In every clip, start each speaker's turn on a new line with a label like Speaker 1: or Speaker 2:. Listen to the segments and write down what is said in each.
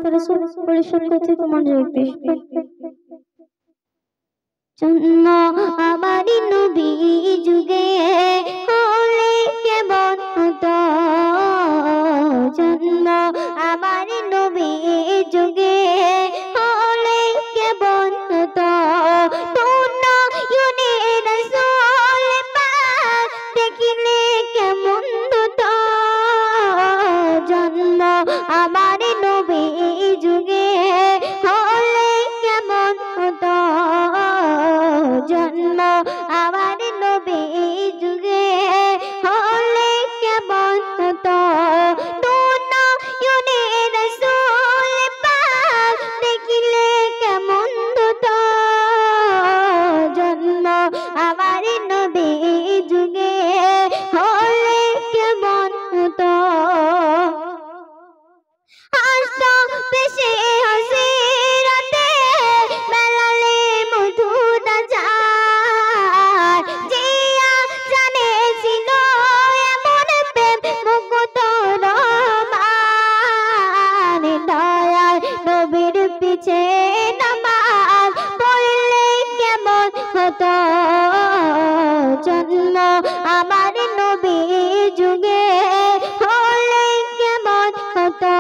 Speaker 1: রাসূল পরিশোধ করতে তোমার জয় পেশ জন্ম আমারি নবী যুগে হলে কেমন হতো জন্ম আমারি নবী যুগে হলে কেমন হতো পূর্ণ ইউনি রাসূল পাক দেখিলে কেমন হতো জন্ম আমারি নবী যুগে হলে কেমন হতো জন্ম আমার নবী যুগে হলে কেমন হতো পূর্ণ ইউনি রাসূল পাক দেখিলে কেমন হতো জন্ম আমার নবী যুগে হলে কেমন হতো হাসতো পেশে হাসিরাতে বেলালে মধুটা যায় জিয়া জানেছিল এমন প্রেম মুকুট রহমান দয়াল নবীর পিছে নামাজ পড়লে কেমন হতো জন্ম আমার নবী যুগে হলে কেমন হতো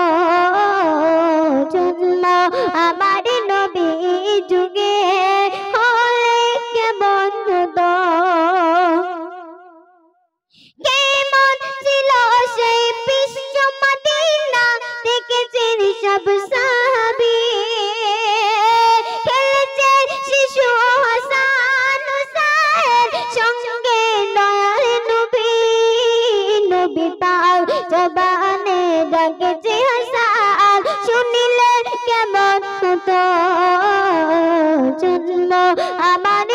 Speaker 1: জন্ম আমার নবী যুগে হলে কেমন হতো কেমন ছিল সেই বিশ্ব মদিনা দেখেছেন সব সাহাবী খেলেছে শিশু হাসান হুসাইন সঙ্গে দয়াল নবী নবী তার জবানে ডাকেছে হাসান শুনিলে কেমন হতো জন্ম আমার